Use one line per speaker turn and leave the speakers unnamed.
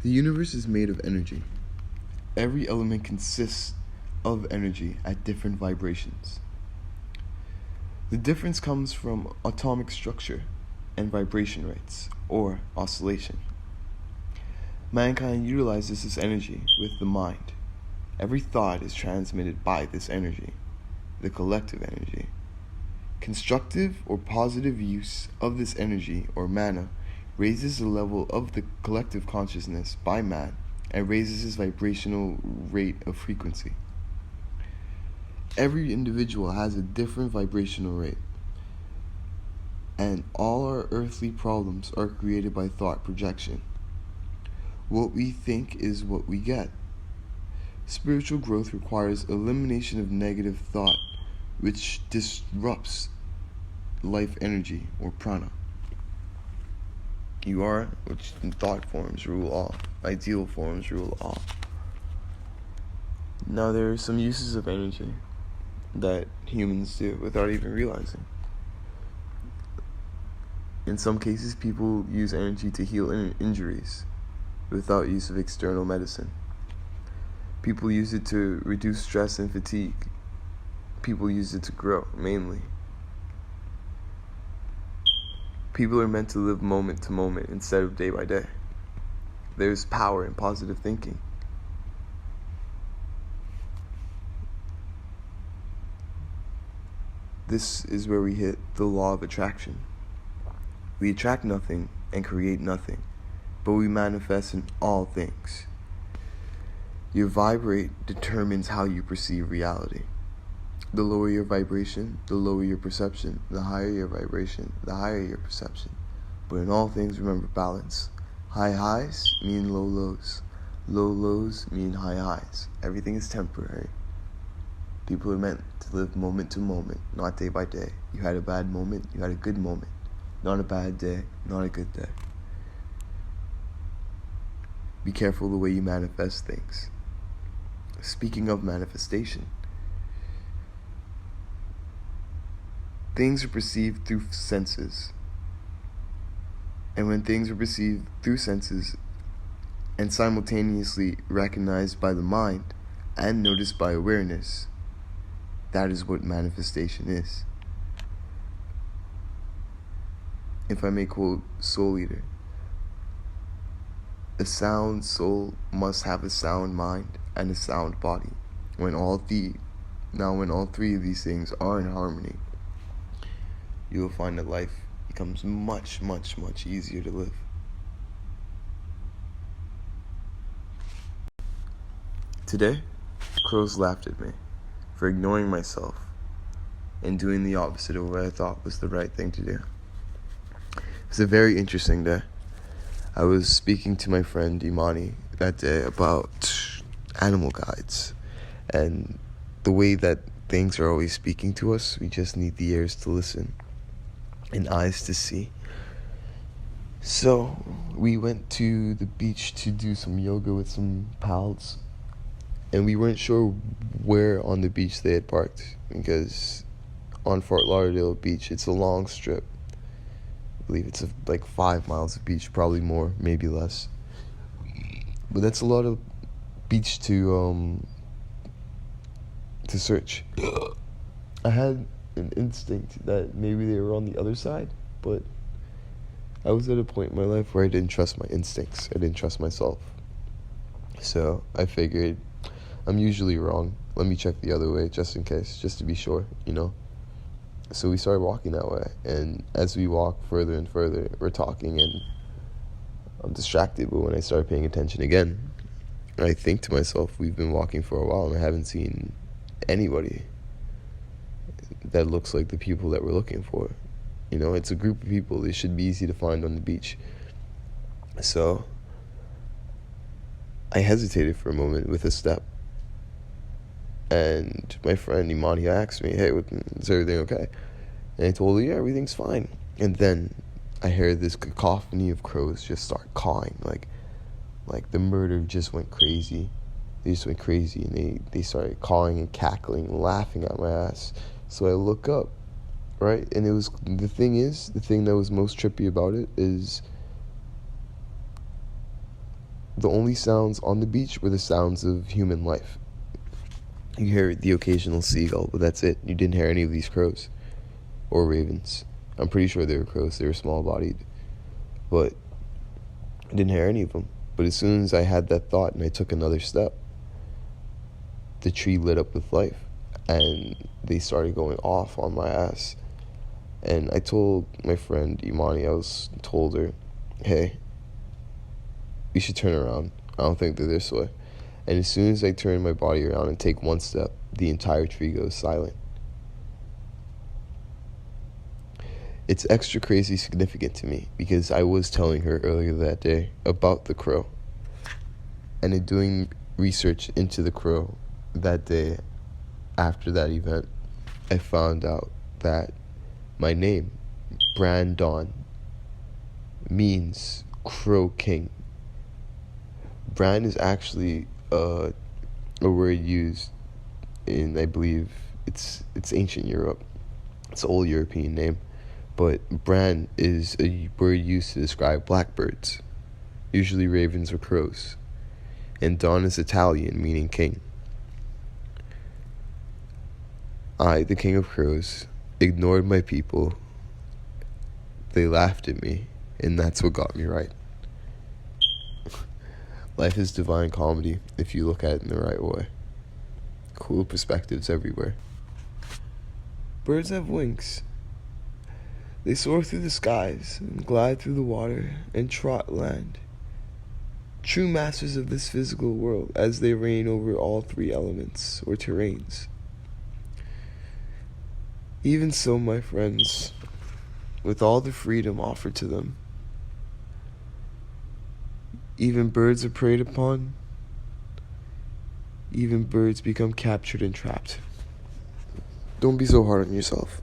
The universe is made of energy. Every element consists of energy at different vibrations. The difference comes from atomic structure and vibration rates, or oscillation. Mankind utilizes this energy with the mind. Every thought is transmitted by this energy, the collective energy. Constructive or positive use of this energy or mana raises the level of the collective consciousness by man and raises his vibrational rate of frequency. Every individual has a different vibrational rate, and all our earthly problems are created by thought projection. What we think is what we get. Spiritual growth requires elimination of negative thought, which disrupts life energy or prana. You are which thought forms rule all. Ideal forms rule all. Now there are some uses of energy that humans do without even realizing. In some cases, people use energy to heal injuries without use of external medicine. People use it to reduce stress and fatigue. People use it to grow, mainly. People are meant to live moment to moment instead of day by day. There's power in positive thinking. This is where we hit the law of attraction. We attract nothing and create nothing, but we manifest in all things. Your vibrate determines how you perceive reality. The lower your vibration, the lower your perception. The higher your vibration, the higher your perception. But in all things, remember balance. High highs mean low lows. Low lows mean high highs. Everything is temporary. People are meant to live moment to moment, not day by day. You had a bad moment, you had a good moment. Not a bad day, not a good day. Be careful the way you manifest things. Speaking of manifestation, things are perceived through senses. And when things are perceived through senses and simultaneously recognized by the mind and noticed by awareness, that is what manifestation is. If I may quote Soul Eater, a sound soul must have a sound mind and a sound body. When all three of these things are in harmony, you will find that life becomes much, much, much easier to live. Today, crows laughed at me for ignoring myself and doing the opposite of what I thought was the right thing to do. It was a very interesting day. I was speaking to my friend Imani that day about animal guides and the way that things are always speaking to us. We just need the ears to listen and eyes to see. So we went to the beach to do some yoga with some pals, and we weren't sure where on the beach they had parked, because on Fort Lauderdale Beach, it's a long strip. I believe it's like 5 miles of beach, probably more, maybe less. But that's a lot of beach to search. I had an instinct that maybe they were on the other side, but I was at a point in my life where I didn't trust my instincts. I didn't trust myself. So I figured, I'm usually wrong. Let me check the other way just in case, just to be sure, So we started walking that way, and as we walk further and further, we're talking, and I'm distracted. But when I start paying attention again, I think to myself, we've been walking for a while, and I haven't seen anybody that looks like the people that we're looking for. It's a group of people. They should be easy to find on the beach. So I hesitated for a moment with a step. And my friend Imani asked me, hey, is everything okay? And I told her, yeah, everything's fine. And then I heard this cacophony of crows just start cawing. Like the murder just went crazy. They just went crazy, and they started cawing and cackling, laughing at my ass. So I look up, right? And the thing that was most trippy about it is The only sounds on the beach were the sounds of human life. You hear the occasional seagull, but that's it. You didn't hear any of these crows or ravens. I'm pretty sure they were crows. They were small-bodied. But I didn't hear any of them. But as soon as I had that thought and I took another step, the tree lit up with life. And they started going off on my ass. And I told my friend Imani, told her, hey, we should turn around. I don't think they're this way. And as soon as I turn my body around and take one step, the entire tree goes silent. It's extra crazy significant to me because I was telling her earlier that day about the crow. And in doing research into the crow that day after that event, I found out that my name, Brandon, means Crow King. Brand is actually a word used in, I believe, it's ancient Europe. It's an old European name. But Bran is a word used to describe blackbirds, usually ravens or crows. And Don is Italian, meaning king. I, the king of crows, ignored my people. They laughed at me, and that's what got me right. Life is divine comedy if you look at it in the right way. Cool perspectives everywhere. Birds have wings. They soar through the skies and glide through the water and trot land. True masters of this physical world as they reign over all three elements or terrains. Even so, my friends, with all the freedom offered to them, even birds are preyed upon, even birds become captured and trapped. Don't be so hard on yourself.